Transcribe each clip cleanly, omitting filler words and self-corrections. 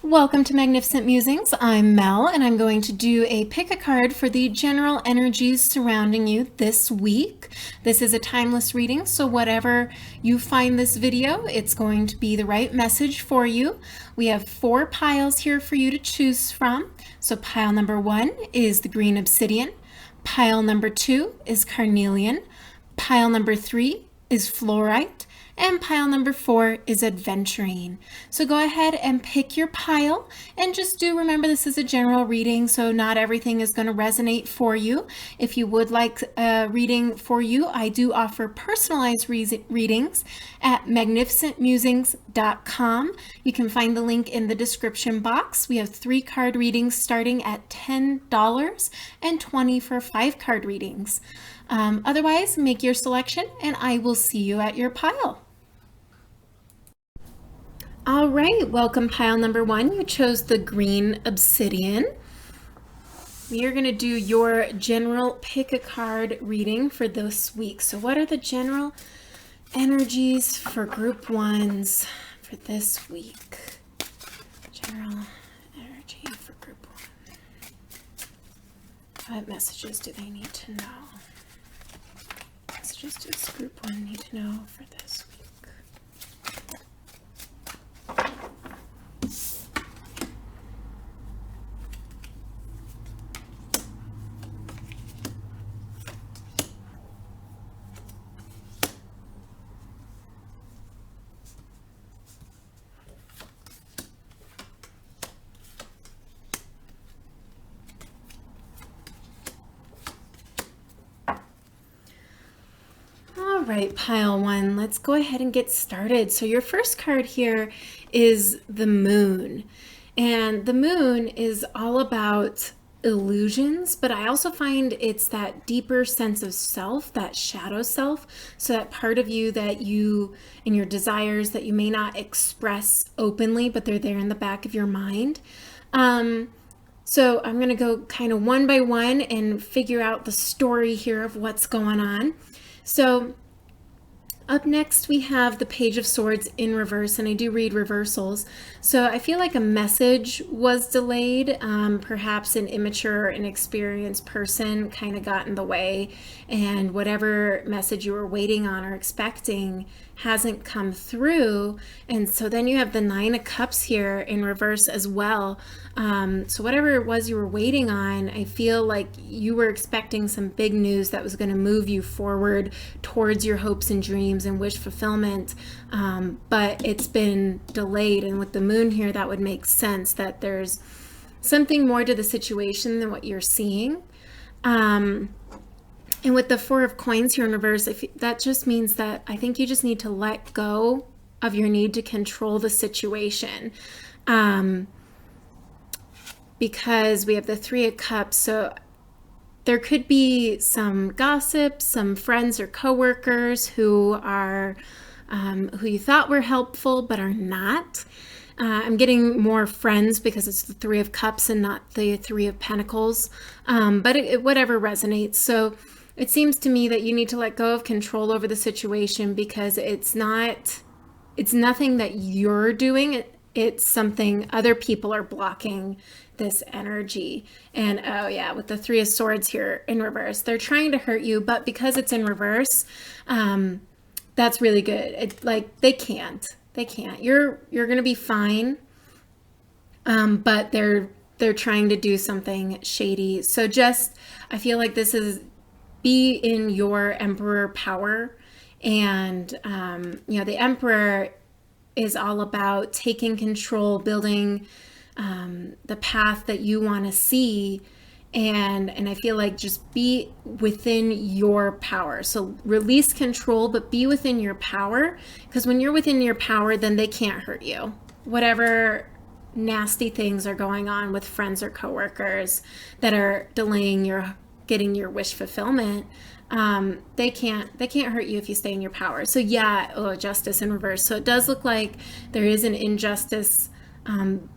Welcome to Magnificent Musings. I'm Mel, and I'm going to do a pick a card for the general energies surrounding you this week. This is a timeless reading, so whatever you find this video, it's going to be the right message for you. We have 4 piles here for you to choose from. So pile number 1 is the green obsidian. Pile number 2 is carnelian. Pile number 3 is fluorite. And pile number 4 is adventurine. So go ahead and pick your pile, and just do remember this is a general reading, so not everything is going to resonate for you. If you would like a reading for you, I do offer personalized readings at magnificentmusings.com. You can find the link in the description box. We have 3 card readings starting at $10 and $20 for 5 card readings. Otherwise, make your selection, and I will see you at your pile. All right, welcome pile number 1. You chose the green obsidian. We are going to do your general pick a card reading for this week. So what are the general energies for group 1s for this week? General energy for group 1. What messages do they need to know? Messages does group 1 need to know for this week? All right, pile 1, let's go ahead and get started. So your first card here is the moon. And the moon is all about illusions, but I also find it's that deeper sense of self, that shadow self. So that part of you that you, and your desires that you may not express openly, but they're there in the back of your mind. So I'm going to go kind of one by one and figure out the story here of what's going on. So up next we have the Page of Swords in reverse, and I do read reversals. So I feel like a message was delayed. Perhaps an immature or inexperienced person kind of got in the way, and whatever message you were waiting on or expecting hasn't come through. And so then you have the 9 of Cups here in reverse as well. So whatever it was you were waiting on, I feel like you were expecting some big news that was going to move you forward towards your hopes and dreams and wish fulfillment, but it's been delayed. And with the moon here, that would make sense that there's something more to the situation than what you're seeing. And with the 4 of Coins here in reverse, that just means that I think you just need to let go of your need to control the situation. Because we have the 3 of Cups, so there could be some gossip, some friends or coworkers who are who you thought were helpful but are not. I'm getting more friends because it's the 3 of Cups and not the 3 of Pentacles, but whatever resonates. So it seems to me that you need to let go of control over the situation, because it's nothing that you're doing. It's something other people are blocking this energy. And oh yeah, with the 3 of Swords here in reverse, they're trying to hurt you, but because it's in reverse, that's really good. It's like they can't. You're gonna be fine. But they're trying to do something shady. So just, I feel like this is, be in your Emperor power. And the Emperor is all about taking control, building the path that you want to see, and I feel like just be within your power. So release control, but be within your power, because when you're within your power, then they can't hurt you. Whatever nasty things are going on with friends or coworkers that are delaying your getting your wish fulfillment, they can't hurt you if you stay in your power. So yeah, Justice in reverse. So it does look like there is an injustice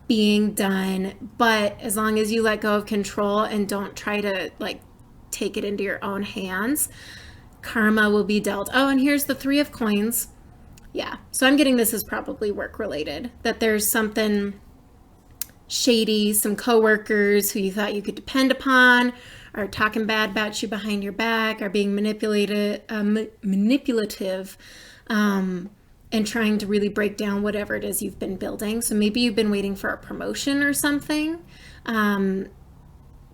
being done, but as long as you let go of control and don't try to like take it into your own hands, karma will be dealt. Oh, and here's the 3 of Coins. Yeah, so I'm getting this is probably work related, that there's something shady, some coworkers who you thought you could depend upon are talking bad about you behind your back, are being manipulative, and trying to really break down whatever it is you've been building. So maybe you've been waiting for a promotion or something.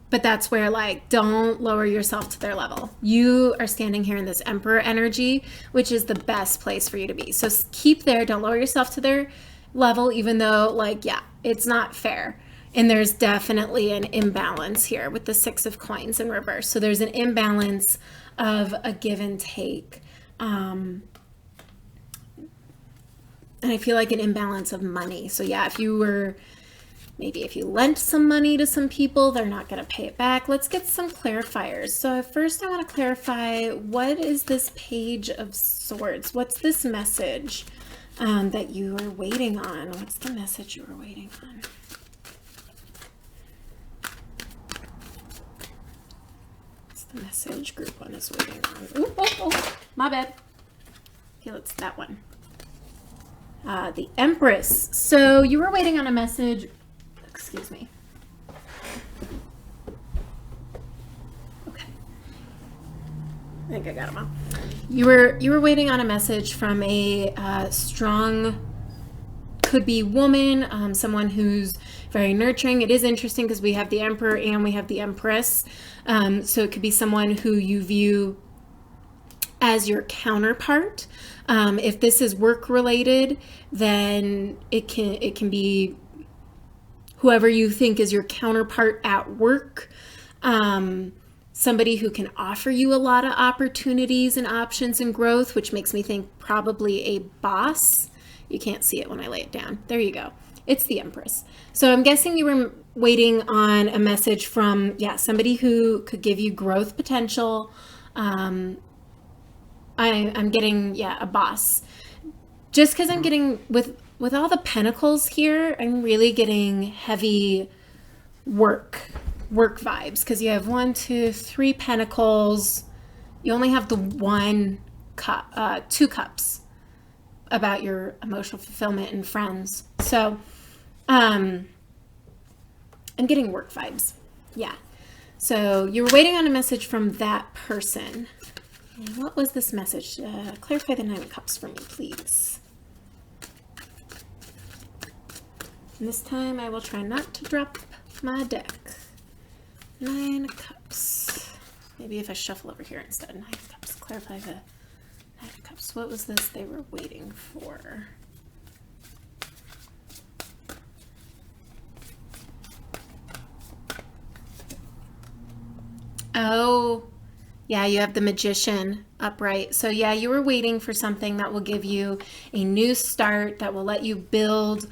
But that's where, like, don't lower yourself to their level. You are standing here in this Emperor energy, which is the best place for you to be. So keep there. Don't lower yourself to their level, even though, like, yeah, it's not fair. And there's definitely an imbalance here with the Six of Coins in reverse. So there's an imbalance of a give and take. And I feel like an imbalance of money. So yeah, if you lent some money to some people, they're not going to pay it back. Let's get some clarifiers. So first I want to clarify, what is this Page of Swords? What's this message that you are waiting on? What's the message you were waiting on? What's the message group one is waiting on? Ooh, oh, my bad. Okay, let's that one. The Empress. So you were waiting on a message. Excuse me. Okay. I think I got them all. You were waiting on a message from a strong, could be woman, someone who's very nurturing. It is interesting because we have the Emperor and we have the Empress. So it could be someone who you view as your counterpart. If this is work related, then it can be whoever you think is your counterpart at work, somebody who can offer you a lot of opportunities and options and growth, which makes me think probably a boss. You can't see it when I lay it down. There you go. It's the Empress. So I'm guessing you were waiting on a message from, somebody who could give you growth potential. I'm getting, a boss. Just because I'm getting, with all the pentacles here, I'm really getting heavy work vibes. Because you have 1, 2, 3 pentacles. You only have the 1 cup, 2 cups about your emotional fulfillment and friends. So, I'm getting work vibes. Yeah. So you were waiting on a message from that person. And what was this message? Clarify the 9 of Cups for me, please. And this time I will try not to drop my deck. 9 of Cups. Maybe if I shuffle over here instead. 9 of Cups. Clarify the 9 of Cups. What was this they were waiting for? Oh, yeah, you have the Magician upright. So yeah, you were waiting for something that will give you a new start, that will let you build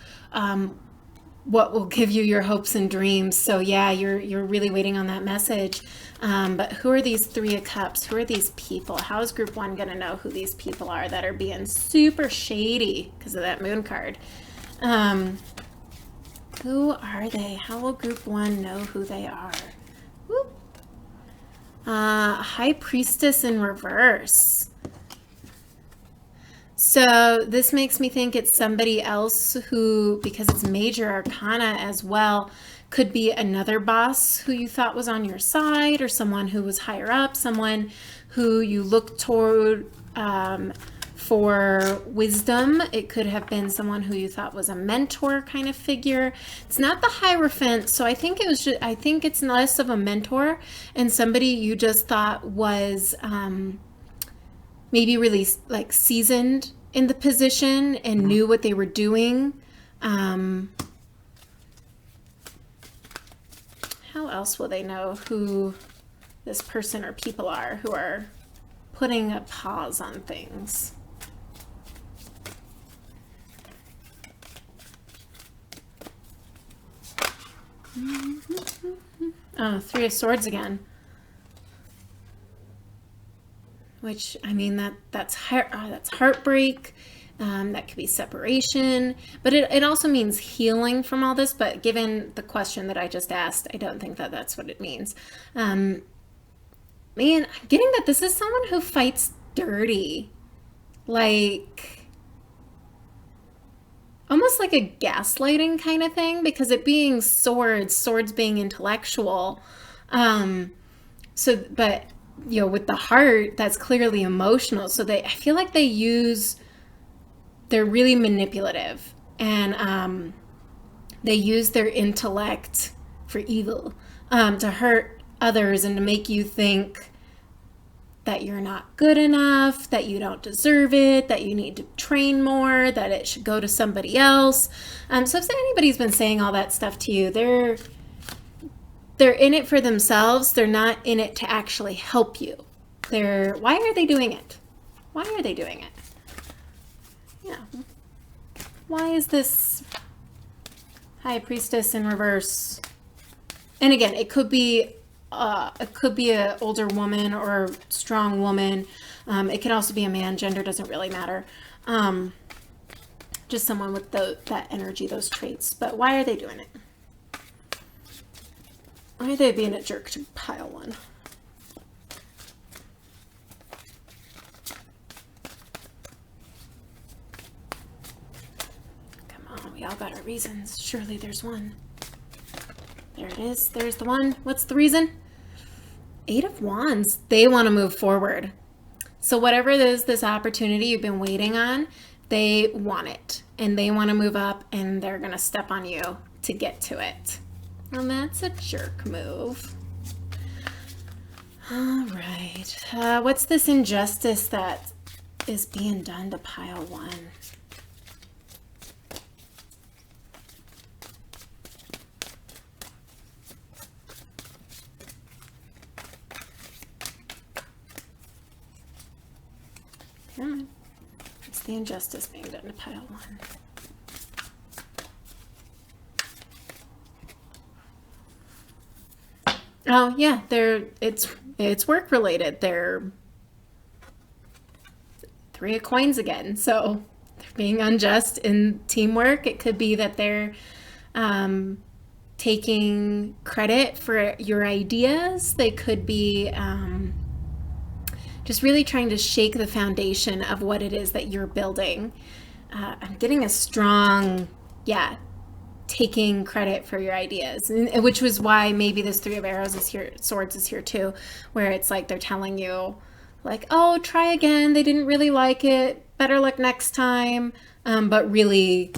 what will give you your hopes and dreams. So yeah, you're really waiting on that message. But who are these 3 of Cups? Who are these people? How is group 1 going to know who these people are that are being super shady because of that Moon card? Who are they? How will group 1 know who they are? Whoop. High Priestess in reverse. So this makes me think it's somebody else who, because it's major arcana as well, could be another boss who you thought was on your side, or someone who was higher up, someone who you look toward for wisdom. It could have been someone who you thought was a mentor kind of figure. It's not the Hierophant, so I think it's less of a mentor and somebody you just thought was maybe really like seasoned in the position and knew what they were doing. How else will they know who this person or people are who are putting a pause on things? Oh, 3 of Swords again. Which, I mean, that's heartbreak. That could be separation. But it also means healing from all this. But given the question that I just asked, I don't think that that's what it means. Man, I'm getting that this is someone who fights dirty. Like, almost like a gaslighting kind of thing, because it being swords being intellectual. Um, but with the heart, that's clearly emotional. So I feel like they're really manipulative, and they use their intellect for evil, to hurt others and to make you think that you're not good enough, that you don't deserve it, that you need to train more, that it should go to somebody else. So if anybody's been saying all that stuff to you, they're in it for themselves. They're not in it to actually help you. Why are they doing it? Why are they doing it? Yeah. Why is this High Priestess in reverse? And again, it could be an older woman or a strong woman. It can also be a man. Gender doesn't really matter. Just someone with that energy, those traits. But why are they doing it? Why are they being a jerk to pile one? Come on, we all got our reasons. Surely there's one. There it is. There's the one. What's the reason? 8 of Wands. They want to move forward. So whatever it is, this opportunity you've been waiting on, they want it. And they want to move up, and they're going to step on you to get to it. And that's a jerk move. All right. What's this injustice that is being done to pile one? It's the injustice being done to pile one. Oh yeah, it's work related. They're 3 of coins again, so they're being unjust in teamwork. It could be that they're taking credit for your ideas. They could be just really trying to shake the foundation of what it is that you're building. I'm getting a strong, taking credit for your ideas, which was why maybe this 3 of arrows is here, swords is here too, where it's like they're telling you, like, oh, try again. They didn't really like it. Better luck next time. But really,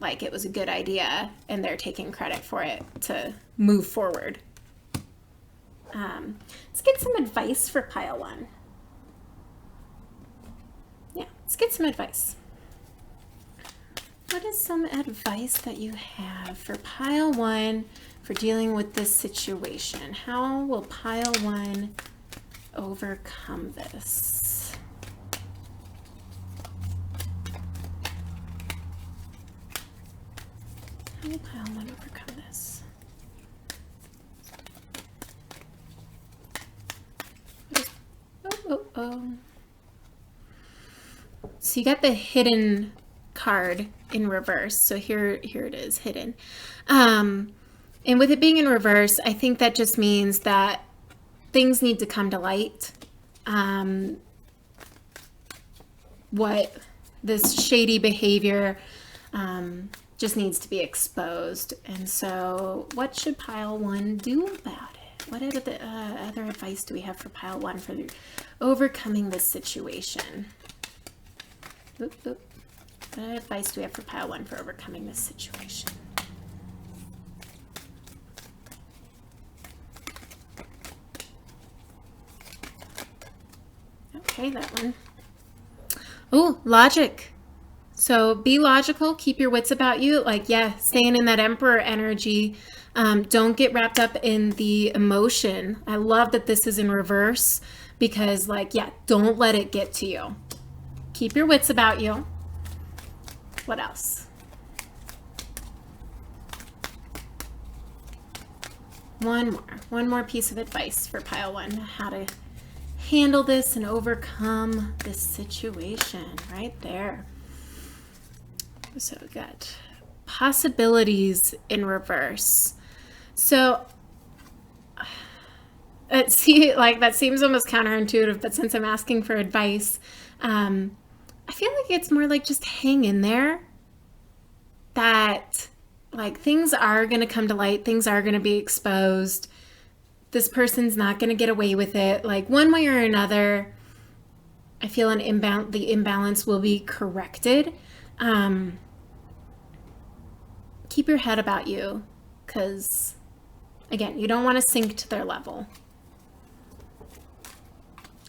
like, it was a good idea, and they're taking credit for it to move forward. Let's get some advice for pile one. Yeah, let's get some advice. What is some advice that you have for pile one for dealing with this situation? How will pile one overcome this? How will pile one overcome this? Oh. So you got the hidden card in reverse. So here it is, hidden. And with it being in reverse, I think that just means that things need to come to light. What this shady behavior just needs to be exposed. And so what should pile one do about it? What other advice do we have for pile one for overcoming this situation? What advice do we have for pile one for overcoming this situation? Okay, that one. Oh, logic. So be logical, keep your wits about you. Like, staying in that Emperor energy. Don't get wrapped up in the emotion. I love that this is in reverse because, don't let it get to you. Keep your wits about you. What else? One more piece of advice for pile one, how to handle this and overcome this situation right there. So we got possibilities in reverse. So that seems almost counterintuitive, but since I'm asking for advice, I feel like it's more like just hang in there. that like things are going to come to light, things are going to be exposed. This person's not going to get away with it. Like one way or another, I feel the imbalance will be corrected. Keep your head about you, because again, you don't want to sink to their level.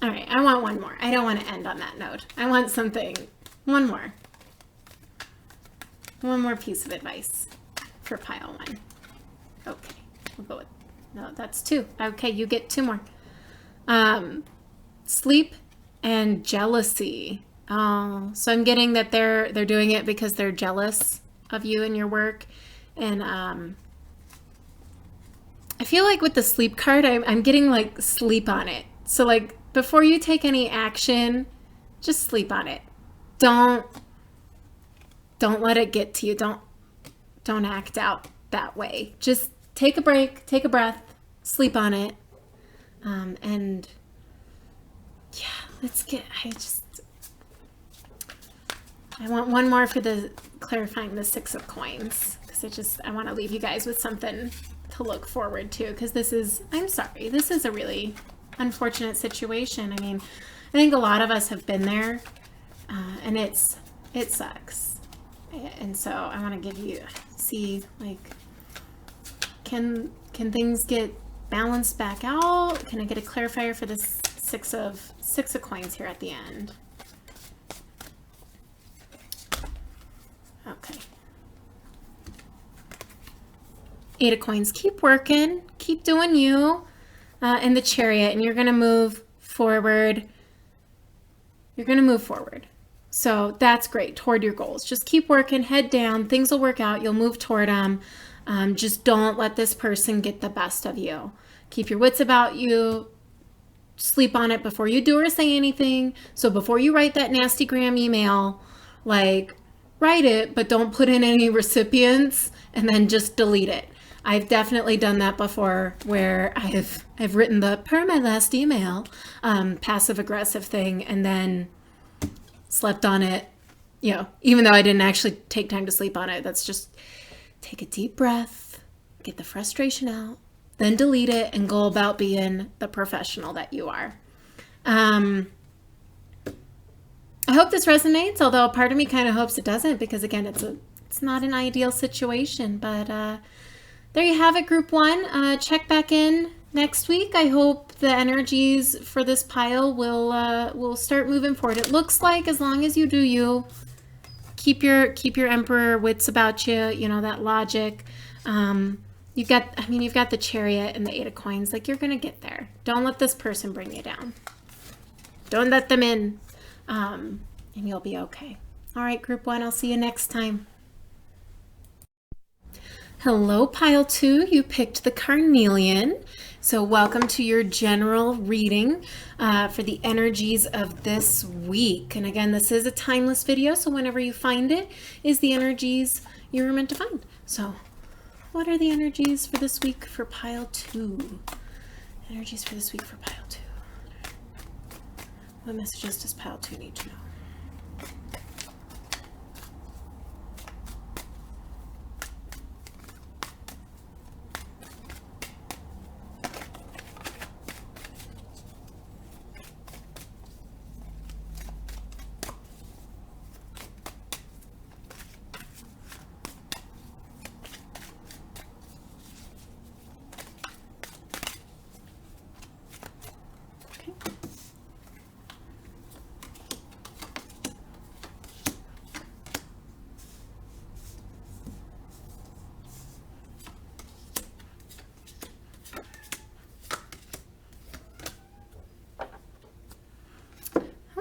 All right, I want one more. I don't want to end on that note. I want one more. One more piece of advice for pile 1. Okay, we'll go with, no, that's 2. Okay, you get 2 more. Sleep and jealousy. Oh, so I'm getting that they're doing it because they're jealous of you and your work. And I feel like with the sleep card, I'm getting like sleep on it. So like before you take any action, just sleep on it. Don't let it get to you. Don't act out that way. Just take a break, take a breath, sleep on it. And yeah, I want one more for the clarifying the 6 of coins, because I want to leave you guys with something to look forward to, because I'm sorry, this is a really unfortunate situation. I mean, I think a lot of us have been there, and it sucks. And so I want to see like, can things get balanced back out? Can I get a clarifier for this 6 of coins here at the end? Okay. 8 of coins. Keep working. Keep doing you. And the Chariot, and you're going to move forward. You're going to move forward. So that's great, toward your goals. Just keep working, head down. Things will work out. You'll move toward them. Just don't let this person get the best of you. Keep your wits about you. Sleep on it before you do or say anything. So before you write that nasty gram email, like, write it, but don't put in any recipients, and then just delete it. I've definitely done that before, where I've written the per my last email passive aggressive thing, and then slept on it, even though I didn't actually take time to sleep on it. That's just take a deep breath, get the frustration out, then delete it, and go about being the professional that you are. I hope this resonates, although part of me kind of hopes it doesn't, because again, it's not an ideal situation. But there you have it, group 1. Check back in next week. I hope the energies for this pile will start moving forward. It looks like, as long as you do you, keep your emperor wits about you, that logic. You've got the Chariot and the 8 of coins. Like, you're gonna get there. Don't let this person bring you down. Don't let them in. And you'll be okay. All right, group 1, I'll see you next time. Hello, pile 2. You picked the Carnelian. So welcome to your general reading for the energies of this week. And again, this is a timeless video, so whenever you find it is the energies you were meant to find. So what are the energies for this week for pile 2? Energies for this week for pile 2. What messages does pile 2 need to know?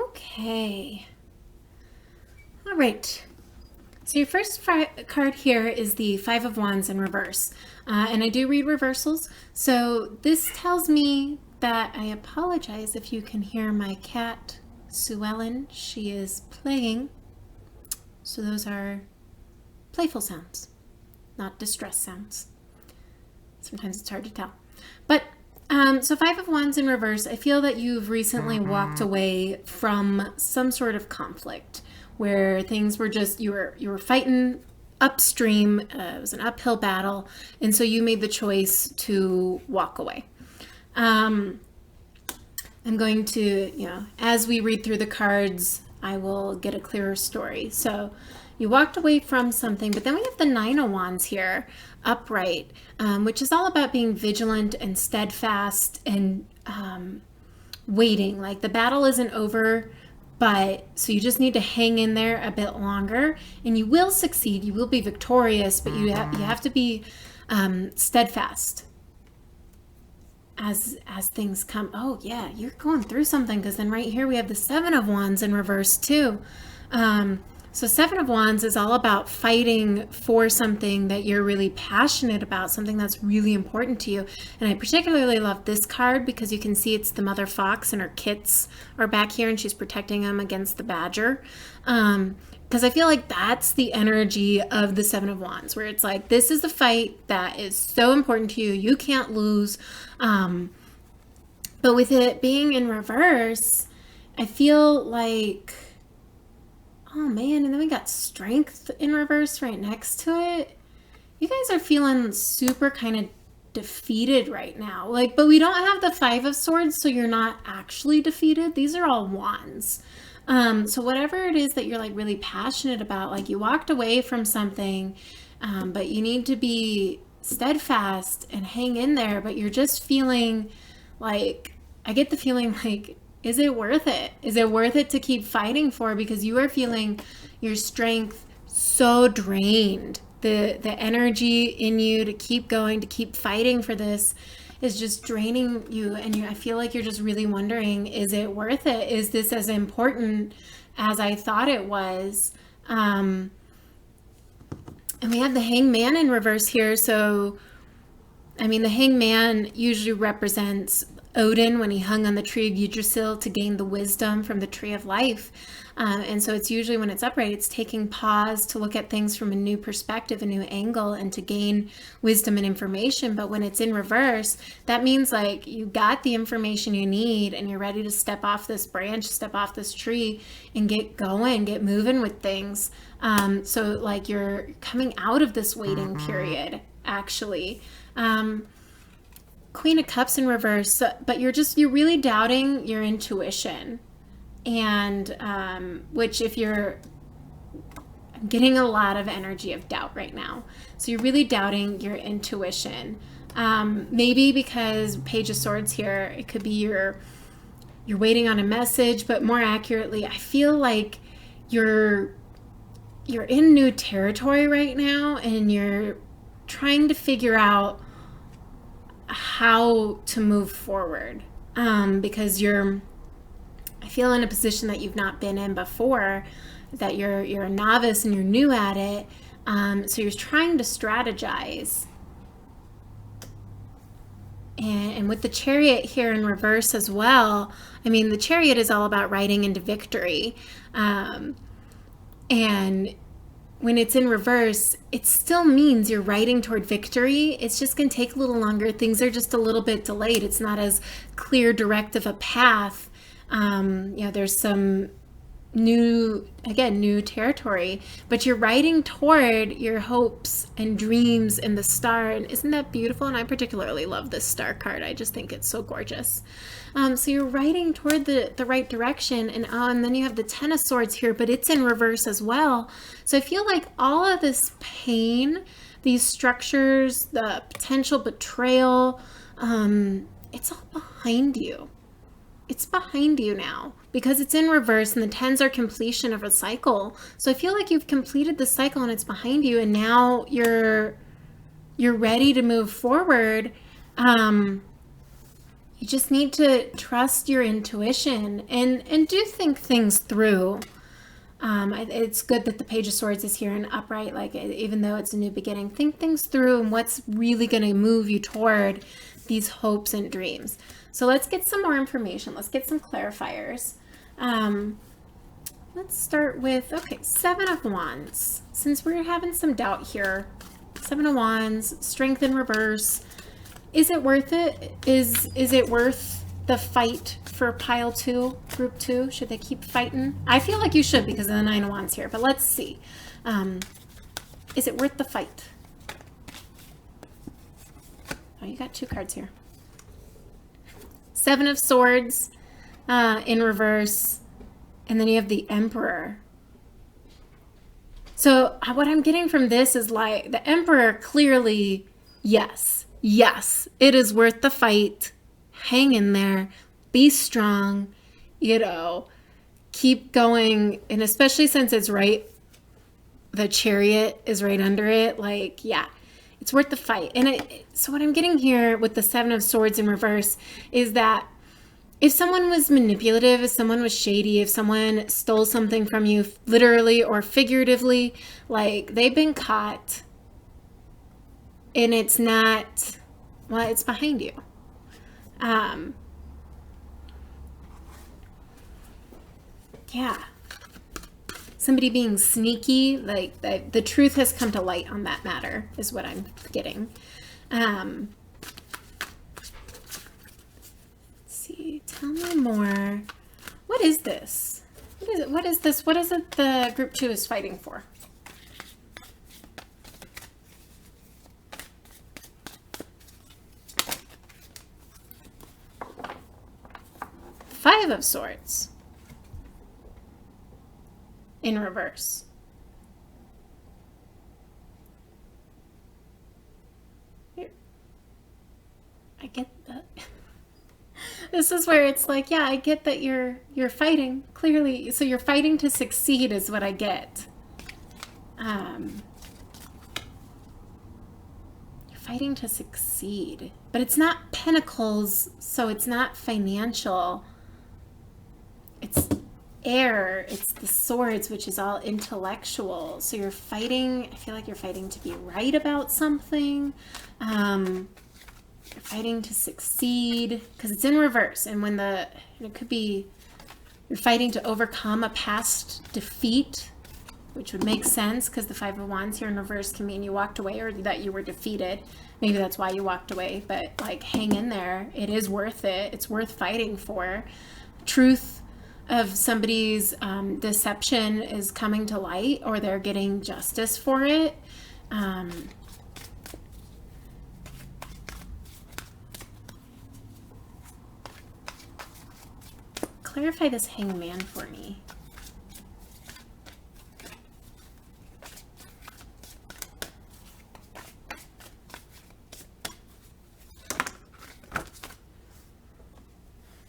Okay. All right. So your first card here is the 5 of Wands in reverse. And I do read reversals. So this tells me that, I apologize if you can hear my cat, Sue Ellen. She is playing. So those are playful sounds, not distress sounds. Sometimes it's hard to tell. But so 5 of Wands in reverse, I feel that you've recently walked away from some sort of conflict where things were just, you were fighting upstream. It was an uphill battle. And so you made the choice to walk away. I'm going to, as we read through the cards, I will get a clearer story. So you walked away from something, but then we have the Nine of Wands here, upright, which is all about being vigilant and steadfast and waiting. Like the battle isn't over, but so you just need to hang in there a bit longer, and you will succeed. You will be victorious, but you have to be steadfast as things come. Oh yeah, you're going through something, because then right here we have the Seven of Wands in reverse too. So Seven of Wands is all about fighting for something that you're really passionate about, something that's really important to you. And I particularly love this card because you can see it's the mother fox and her kits are back here, and she's protecting them against the badger. Because I feel like that's the energy of the Seven of Wands, where it's like, this is the fight that is so important to you. You can't lose. But with it being in reverse, I feel like, oh man, and then we got Strength in reverse right next to it. You guys are feeling super kind of defeated right now. Like, but we don't have the Five of Swords, so you're not actually defeated. These are all wands. So whatever it is that you're like really passionate about, like you walked away from something, but you need to be steadfast and hang in there, but you're just feeling like, I get the feeling like, is it worth it? Is it worth it to keep fighting for? Because you are feeling your strength so drained. The energy in you to keep going, to keep fighting for this is just draining you. And I feel like you're just really wondering, is it worth it? Is this as important as I thought it was? And we have the Hangman in reverse here. So, I mean, the Hangman usually represents Odin when he hung on the tree of Yggdrasil to gain the wisdom from the tree of life. And so it's usually when it's upright, it's taking pause to look at things from a new perspective, a new angle, and to gain wisdom and information. But when it's in reverse, that means like you got the information you need and you're ready to step off this branch, step off this tree and get going, get moving with things. So like you're coming out of this waiting period, actually. Queen of Cups in reverse, but you're really doubting your intuition. And which if I'm getting a lot of energy of doubt right now. So you're really doubting your intuition. Maybe because Page of Swords here, it could be you're waiting on a message, but more accurately, I feel like you're in new territory right now, and you're trying to figure out how to move forward, because I feel in a position that you've not been in before, that you're a novice and you're new at it. So you're trying to strategize. And with the Chariot here in reverse as well, I mean, the Chariot is all about riding into victory. And when it's in reverse, it still means you're riding toward victory. It's just going to take a little longer. Things are just a little bit delayed. It's not as clear, direct of a path. There's some new territory, but you're riding toward your hopes and dreams and the star. And isn't that beautiful? And I particularly love this star card. I just think it's so gorgeous. So you're riding toward the right direction, and then you have the Ten of Swords here, but it's in reverse as well. So I feel like all of this pain, these structures, the potential betrayal, it's all behind you. It's behind you now because it's in reverse, and the tens are completion of a cycle. So I feel like you've completed the cycle and it's behind you, and now you're ready to move forward. You just need to trust your intuition and do think things through. It's good that the Page of Swords is here and upright, like even though it's a new beginning, think things through and what's really going to move you toward these hopes and dreams. So let's get some more information. Let's get some clarifiers. Let's start with, Seven of Wands. Since we're having some doubt here, Seven of Wands, Strength in reverse. Is it worth it? Is it worth the fight for pile 2, group 2? Should they keep fighting? I feel like you should because of the Nine of Wands here, but let's see. Is it worth the fight? Oh, you got 2 cards here. 7 of Swords in reverse. And then you have the Emperor. So what I'm getting from this is like the Emperor clearly, yes, it is worth the fight. Hang in there. Be strong. Keep going. And especially since it's right, the Chariot is right under it. Like, yeah, it's worth the fight. And so what I'm getting here with the 7 of Swords in reverse is that if someone was manipulative, if someone was shady, if someone stole something from you, literally or figuratively, like they've been caught and it's not, well, it's behind you. Yeah. Somebody being sneaky, like the truth has come to light on that matter is what I'm getting. Tell me more. What is this? What is it? What is this? What is it the group 2 is fighting for? Five of Swords in reverse. Here. I get that. This is where it's like, yeah, I get that you're fighting, clearly. So you're fighting to succeed is what I get. You're fighting to succeed. But it's not pentacles, so it's not financial. It's air. It's the swords, which is all intellectual. So you're fighting, I feel like you're fighting to be right about something. You're fighting to succeed because it's in reverse. And when it could be, you're fighting to overcome a past defeat, which would make sense because the 5 of Wands here in reverse can mean you walked away or that you were defeated. Maybe that's why you walked away, but like hang in there. It is worth it. It's worth fighting for. Truth of somebody's deception is coming to light or they're getting justice for it. Clarify this Hangman for me.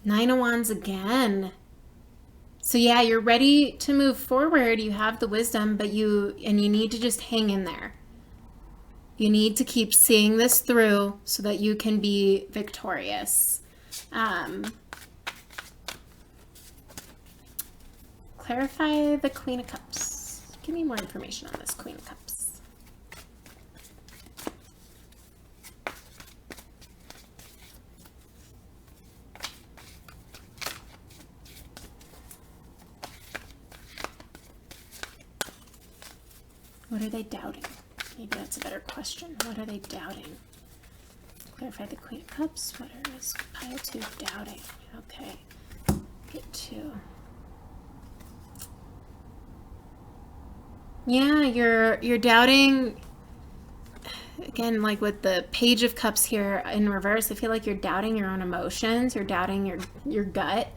Nine of Wands again. So yeah, you're ready to move forward. You have the wisdom, but you need to just hang in there. You need to keep seeing this through so that you can be victorious. Clarify the Queen of Cups. Give me more information on this Queen of Cups. What are they doubting? Maybe that's a better question. What are they doubting? Clarify the Queen of Cups. What is pile 2 doubting? Okay. Get 2. Yeah, you're doubting, again, like with the Page of Cups here in reverse, I feel like you're doubting your own emotions, you're doubting your gut.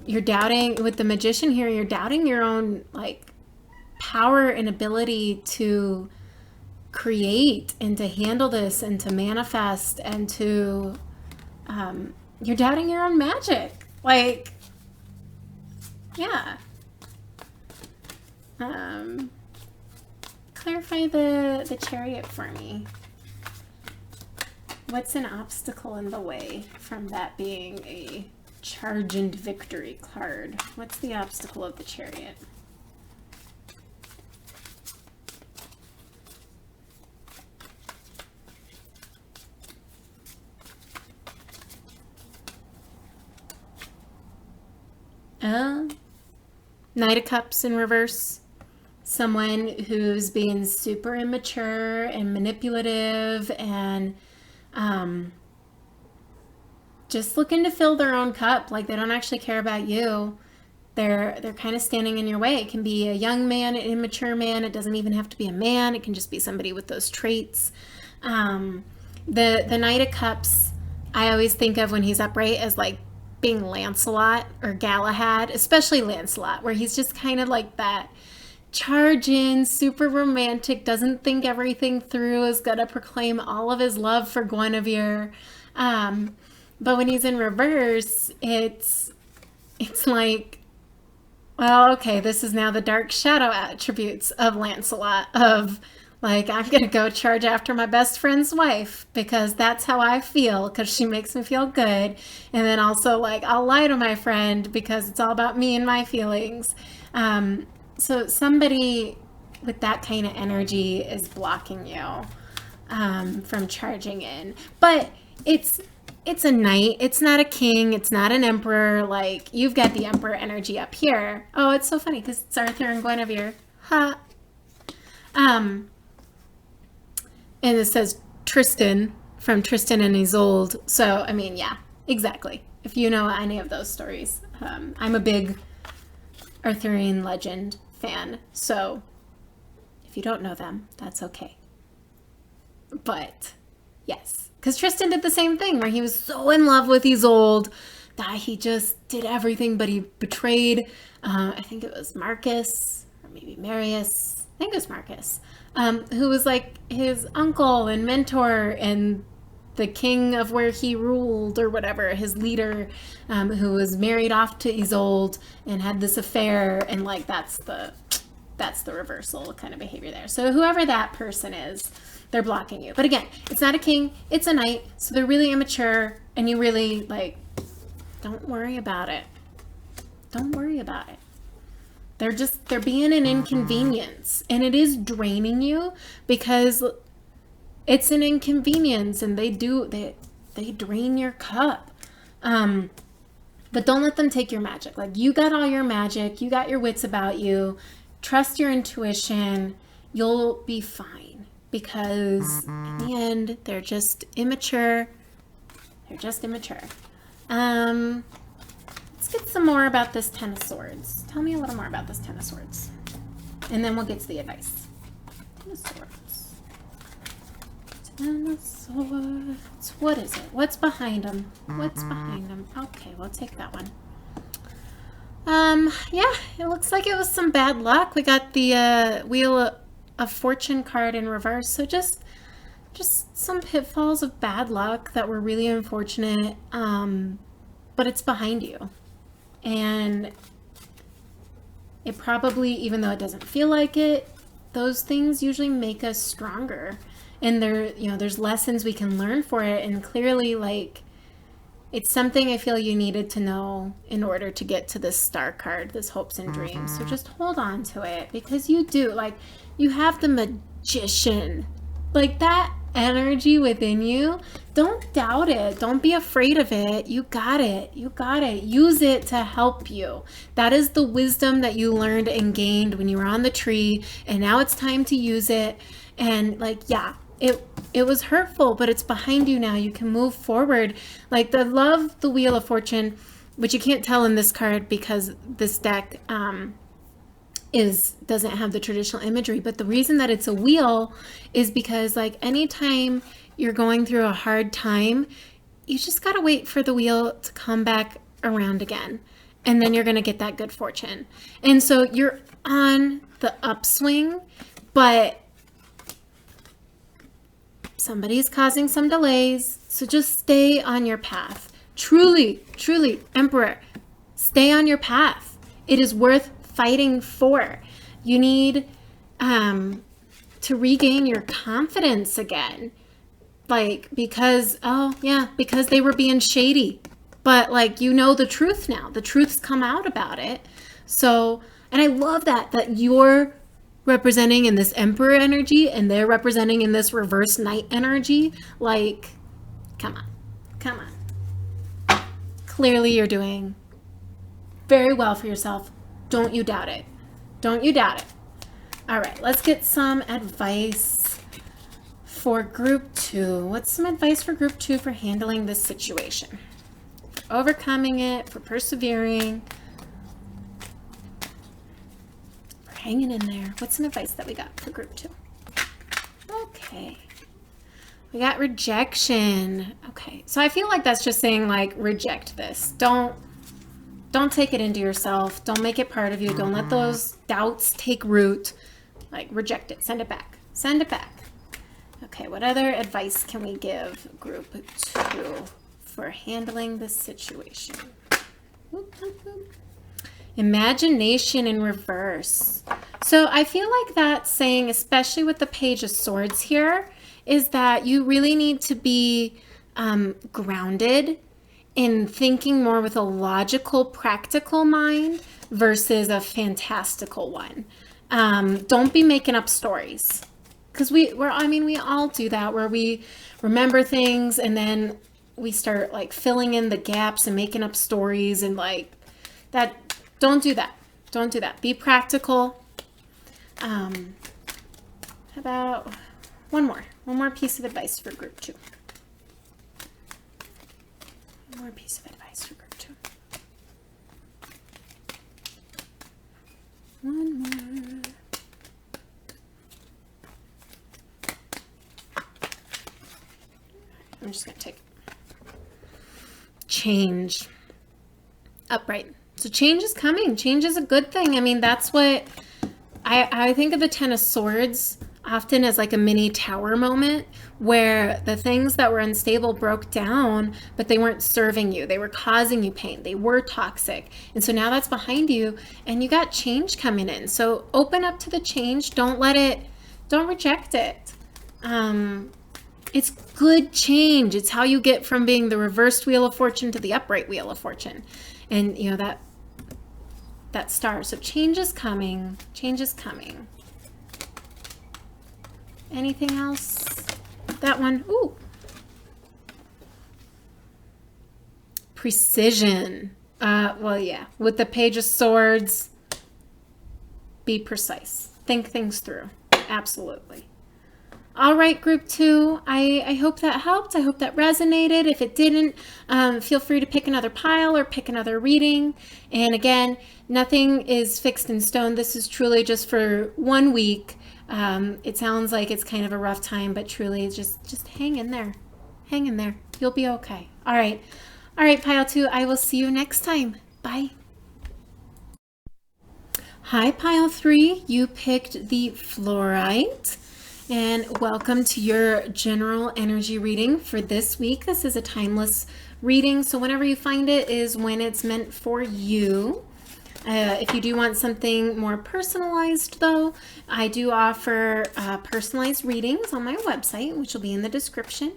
You're doubting, with the Magician here, you're doubting your own like power and ability to create and to handle this and to manifest and to, you're doubting your own magic. Like, yeah. Clarify the Chariot for me. What's an obstacle in the way from that being a charge and victory card? What's the obstacle of the Chariot? Knight of Cups in reverse. Someone who's being super immature and manipulative and just looking to fill their own cup. Like they don't actually care about you. they're kind of standing in your way. It can be a young man, an immature man. It doesn't even have to be a man. It can just be somebody with those traits. The Knight of Cups, I always think of when he's upright as like being Lancelot or Galahad, especially Lancelot, where he's just kind of like that charge in, super romantic, doesn't think everything through, is gonna proclaim all of his love for Guinevere. But when he's in reverse, it's like, well, okay, this is now the dark shadow attributes of Lancelot, of like, I'm gonna go charge after my best friend's wife because that's how I feel, because she makes me feel good. And then also, like, I'll lie to my friend because it's all about me and my feelings. So somebody with that kind of energy is blocking you from charging in. But it's a knight. It's not a king. It's not an emperor. Like, you've got the emperor energy up here. Oh, it's so funny because it's Arthur and Guinevere. Ha. And it says Tristan from Tristan and Isolde. So, I mean, yeah, exactly. If you know any of those stories. I'm a big Arthurian legend fan. So, if you don't know them, that's okay. But, yes. Because Tristan did the same thing where he was so in love with Isolde that he just did everything, but he betrayed, I think it was Marcus, or maybe Marius. I think it was Marcus. Who was like his uncle and mentor and the king of where he ruled or whatever, his leader, who was married off to Isolde and had this affair, and like that's the reversal kind of behavior there. So whoever that person is, they're blocking you. But again, it's not a king, it's a knight, so they're really immature, and you really like, don't worry about it. Don't worry about it. They're being an inconvenience, and it is draining you because it's an inconvenience, and they drain your cup. But don't let them take your magic. Like, you got all your magic, you got your wits about you. Trust your intuition. You'll be fine because in the end, they're just immature. They're just immature. Let's get some more about this Ten of Swords. Tell me a little more about this Ten of Swords. And then we'll get to the advice. Ten of Swords. Ten of Swords. What is it? What's behind them? What's behind them? Okay, we'll take that one. Yeah, it looks like it was some bad luck. We got the Wheel of Fortune card in reverse. So just some pitfalls of bad luck that were really unfortunate. But it's behind you. And it probably, even though it doesn't feel like it, those things usually make us stronger. And there's lessons we can learn for it. And clearly, like, it's something I feel you needed to know in order to get to this star card, this hopes and dreams. So just hold on to it, because you do. Like, you have the magician. Like, that energy within you, don't doubt it. Don't be afraid of it. You got it. You got it. Use it to help you. That is the wisdom that you learned and gained when you were on the tree, and now it's time to use it. And like, yeah, it was hurtful, but it's behind you now. You can move forward. Like, the Wheel of Fortune, which you can't tell in this card because this deck doesn't have the traditional imagery, but the reason that it's a wheel is because, like, anytime you're going through a hard time, you just got to wait for the wheel to come back around again, and then you're going to get that good fortune. And so you're on the upswing, but somebody's causing some delays, so just stay on your path. Truly, Emperor, stay on your path. It is worth fighting for. You need to regain your confidence again. Like, because they were being shady. But, like, you know the truth now. The truth's come out about it. So, and I love that you're representing in this Emperor energy and they're representing in this reverse Knight energy. Like, come on. Clearly you're doing very well for yourself. Don't you doubt it. Don't you doubt it. All right, let's get some advice for group 2. What's some advice for group 2 for handling this situation? For overcoming it, for persevering. hanging in there. What's some advice that we got for group 2? Okay. We got rejection. Okay. So I feel like that's just saying like reject this. Don't take it into yourself. Don't make it part of you. Don't let those doubts take root. Like reject it. Send it back. Send it back. Okay, what other advice can we give group 2 for handling this situation? Imagination in reverse. So I feel like that's saying, especially with the Page of Swords here, is that you really need to be grounded in thinking more with a logical, practical mind versus a fantastical one. Don't be making up stories. Because we all do that, where we remember things and then we start like filling in the gaps and making up stories and like that. Don't do that. Don't do that. Be practical. How about one more piece of advice for group 2? One more piece of advice for group 2. One more. I'm just going to take change. Upright. So change is coming. Change is a good thing. I mean, that's what I think of the Ten of Swords often as like a mini tower moment where the things that were unstable broke down, but they weren't serving you. They were causing you pain. They were toxic. And so now that's behind you and you got change coming in. So open up to the change. Don't reject it. It's good change. It's how you get from being the reversed Wheel of Fortune to the upright Wheel of Fortune. And you know that star. So change is coming. Change is coming. Anything else? That one. Ooh. Precision. Well, yeah. With the Page of Swords, be precise. Think things through. Absolutely. All right, group 2, I hope that helped. I hope that resonated. If it didn't, feel free to pick another pile or pick another reading. And again, nothing is fixed in stone. This is truly just for 1 week. It sounds like it's kind of a rough time, but truly just hang in there. Hang in there. You'll be okay. All right. All right, pile 2, I will see you next time. Bye. Hi, pile 3. You picked the fluorite. And welcome to your general energy reading for this week. This is a timeless reading, so whenever you find it is when it's meant for you. If you do want something more personalized, though, I do offer personalized readings on my website, which will be in the description.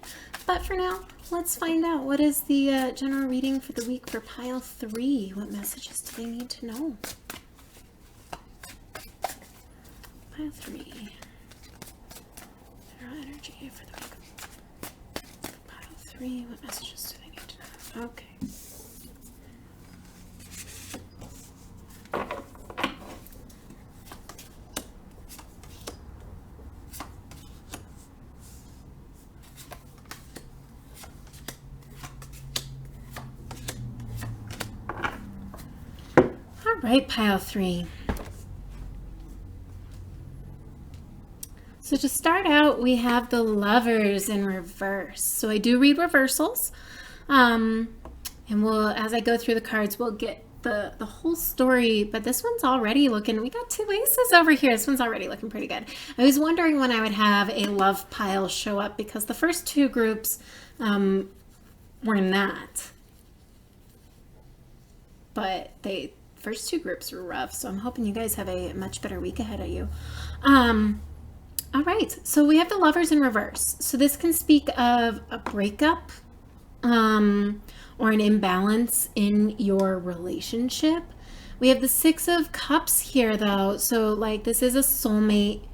But for now, let's find out what is the general reading for the week for pile 3. What messages do they need to know? Pile 3. Energy for the week. Pile 3. What messages do they need to know? Okay. All right, pile 3. So to start out, we have the Lovers in reverse. So I do read reversals. And as I go through the cards, we'll get the whole story. But this one's already looking, we got 2 aces over here. This one's already looking pretty good. I was wondering when I would have a love pile show up because the first 2 groups were not. But the first 2 groups were rough. So I'm hoping you guys have a much better week ahead of you. All right, so we have the Lovers in reverse. So this can speak of a breakup or an imbalance in your relationship. We have the 6 of Cups here, though. So like this is a soulmate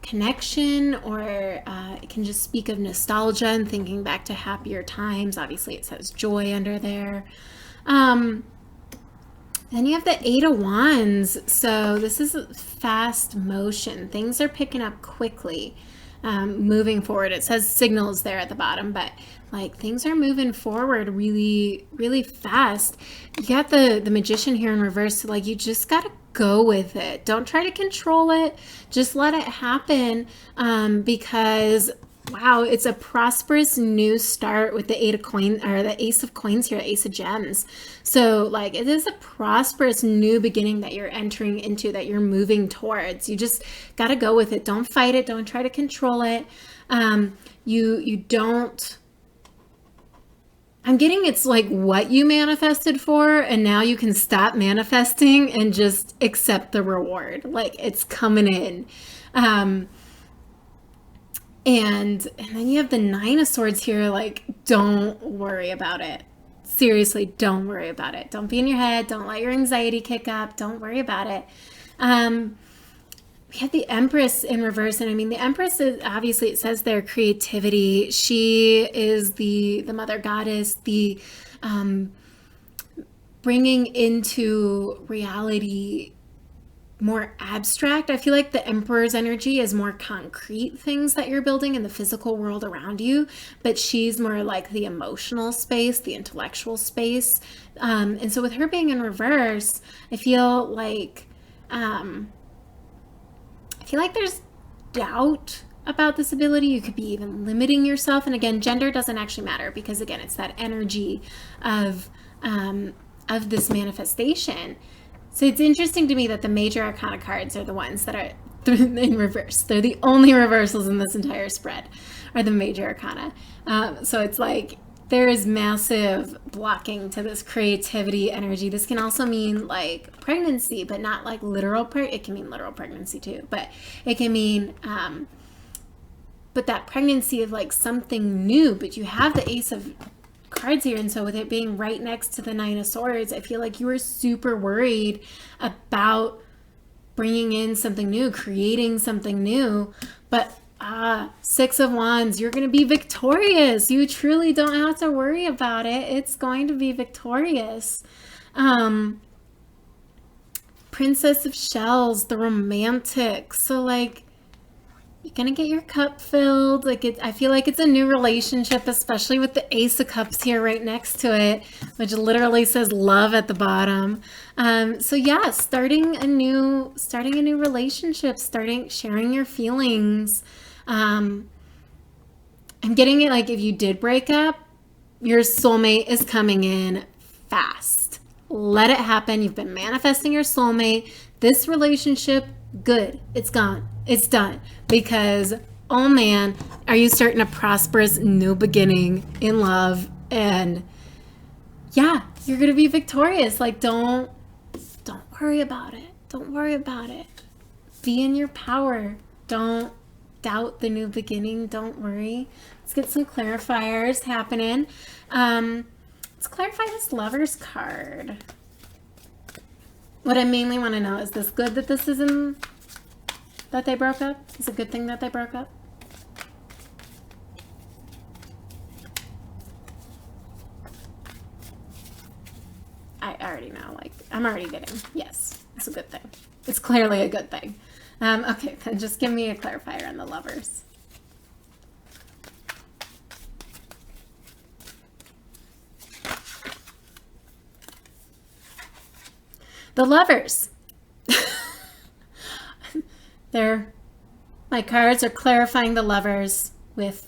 connection, or it can just speak of nostalgia and thinking back to happier times. Obviously, it says joy under there. Then you have the 8 of Wands. So this is fast motion. Things are picking up quickly, moving forward. It says signals there at the bottom, but like things are moving forward really, really fast. You got the Magician here in reverse. So like you just got to go with it. Don't try to control it. Just let it happen, because wow, it's a prosperous new start with the Eight of Coins, or the Ace of Coins here, Ace of Gems. So like, it is a prosperous new beginning that you're entering into, that you're moving towards. You just got to go with it. Don't fight it. Don't try to control it. You don't, I'm getting it's like what you manifested for, and now you can stop manifesting and just accept the reward. Like, it's coming in. And then you have the Nine of Swords here. Like, don't worry about it. Seriously, don't worry about it. Don't be in your head. Don't let your anxiety kick up. Don't worry about it. We have the Empress in reverse. And I mean, the Empress is, obviously it says there, creativity. She is the mother goddess, the bringing into reality more abstract. I feel like the Emperor's energy is more concrete things that you're building in the physical world around you, but she's more like the emotional space, the intellectual space. And so with her being in reverse, I feel like there's doubt about this ability. You could be even limiting yourself. And again, gender doesn't actually matter, because again, it's that energy of this manifestation. So it's interesting to me that the major arcana cards are the ones that are in reverse. They're the only reversals in this entire spread, are the major arcana. So it's like there is massive blocking to this creativity energy. This can also mean like pregnancy, but not like literal it can mean literal pregnancy too, but it can mean but that pregnancy of like something new. But you have the Ace of Cards here, and so with it being right next to the Nine of Swords, I feel like you were super worried about bringing in something new, creating something new. But Six of Wands, you're going to be victorious. You truly don't have to worry about it. It's going to be victorious. Princess of Shells, the romantic. So like, you're gonna get your cup filled. Like, I feel like it's a new relationship, especially with the Ace of Cups here right next to it, which literally says love at the bottom. So yeah, starting a new relationship, sharing your feelings. I'm getting it like, if you did break up, your soulmate is coming in fast. Let it happen. You've been manifesting your soulmate. This relationship, good. It's gone. It's done. Because, oh man, are you starting a prosperous new beginning in love? And yeah, you're going to be victorious. Like, don't worry about it. Don't worry about it. Be in your power. Don't doubt the new beginning. Don't worry. Let's get some clarifiers happening. Let's clarify this Lover's card. What I mainly want to know, is this good that this is in, that they broke up? Is it a good thing that they broke up? I already know, like, I'm already getting, yes, it's a good thing. It's clearly a good thing. Okay, then just give me a clarifier on the Lovers. The Lovers. My cards are clarifying the Lovers with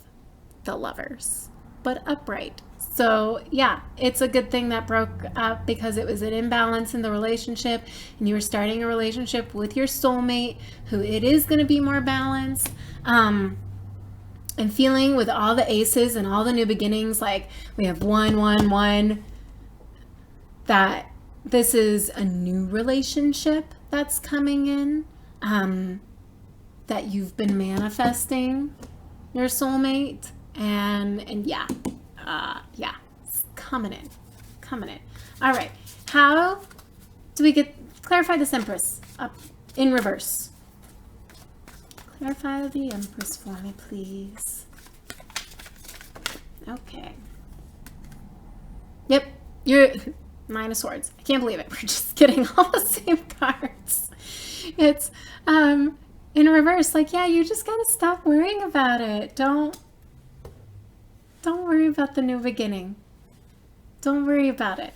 the Lovers, but upright. So yeah, it's a good thing that broke up, because it was an imbalance in the relationship, and you were starting a relationship with your soulmate, who it is going to be more balanced. And feeling with all the aces and all the new beginnings, like we have 111, that this is a new relationship that's coming in, that you've been manifesting your soulmate, and yeah, it's coming in. All right, how do we clarify this Empress up in reverse? Clarify the Empress for me, please. Okay. Yep, you're Nine of Swords. I can't believe it. We're just getting all the same cards. It's in reverse. Like, yeah, you just gotta stop worrying about it. Don't worry about the new beginning. Don't worry about it.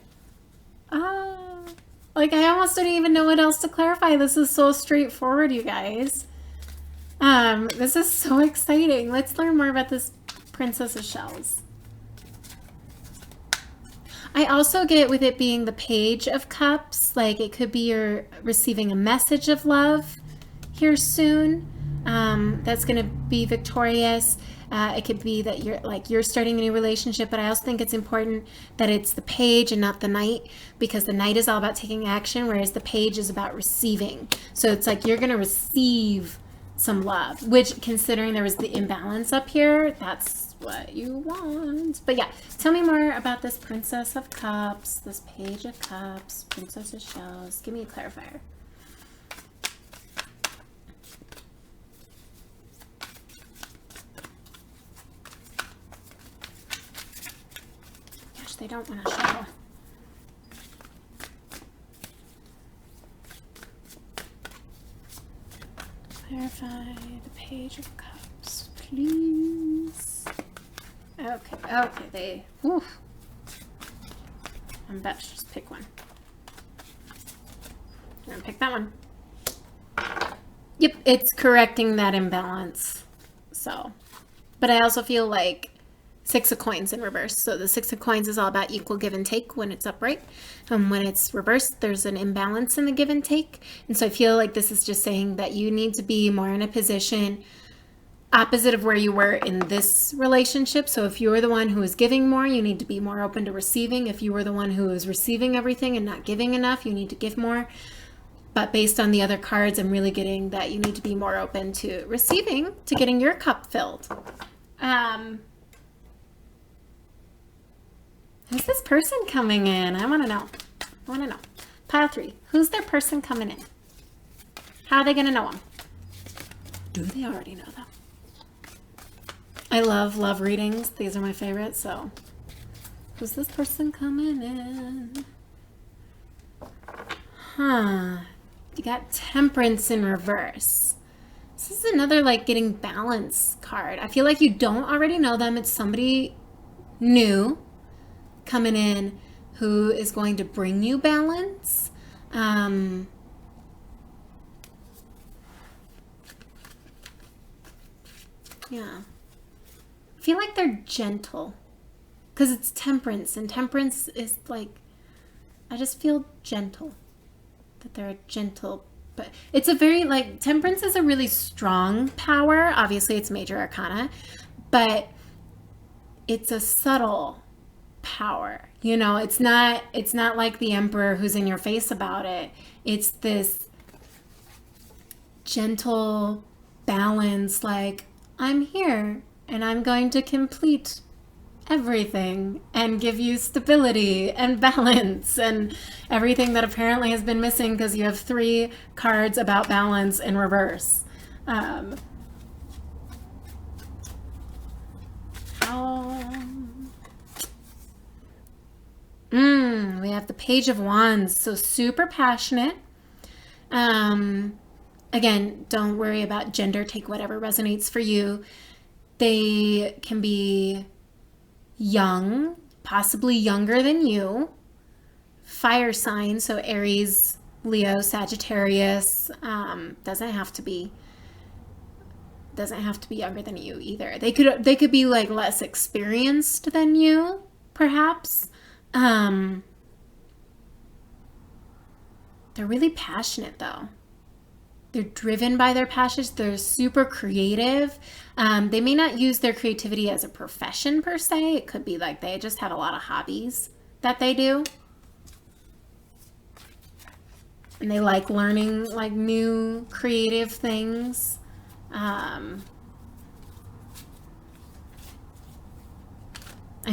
Like, I almost don't even know what else to clarify. This is so straightforward, you guys. This is so exciting. Let's learn more about this Princess of Shells. I also get with it being the Page of Cups, like it could be you're receiving a message of love here soon. That's going to be victorious. It could be that you're starting a new relationship, but I also think it's important that it's the Page and not the Knight, because the Knight is all about taking action, whereas the Page is about receiving. So it's like you're going to receive some love, which, considering there was the imbalance up here, that's what you want. But yeah, tell me more about this Princess of Cups, this Page of Cups, Princess of Shells. Give me a clarifier. Gosh, they don't want to show. Clarify the Page of Cups, please. Okay, I'm about to just pick one. I'm gonna pick that one. Yep, it's correcting that imbalance. So, but I also feel like Six of Coins in reverse. So the Six of Coins is all about equal give and take when it's upright. When it's reversed, there's an imbalance in the give and take. And so I feel like this is just saying that you need to be more in a position opposite of where you were in this relationship. So if you're the one who is giving more, you need to be more open to receiving. If you were the one who is receiving everything and not giving enough, you need to give more. But based on the other cards, I'm really getting that you need to be more open to receiving, to getting your cup filled. Who's this person coming in? I want to know. Pile 3. Who's their person coming in? How are they going to know them? Do they already know them? I love readings. These are my favorite. So, who's this person coming in? You got Temperance in reverse. This is another like getting balance card. I feel like you don't already know them. It's somebody new coming in who is going to bring you balance. Yeah. I feel like they're gentle because it's Temperance, and Temperance is like, I just feel gentle, that they're gentle, but it's a very like, Temperance is a really strong power. Obviously it's major arcana, but it's a subtle power. You know, it's not like the Emperor who's in your face about it. It's this gentle balance, like, I'm here and I'm going to complete everything and give you stability and balance and everything that apparently has been missing because you have 3 cards about balance in reverse. We have the Page of Wands, so super passionate. Again, don't worry about gender. Take whatever resonates for you. They can be young, possibly younger than you. Fire sign, so Aries, Leo, Sagittarius. Doesn't have to be younger than you either. They could be like less experienced than you, perhaps. They're really passionate though. They're driven by their passions. They're super creative. They may not use their creativity as a profession per se. It could be like they just have a lot of hobbies that they do. And they like learning like new creative things. I'm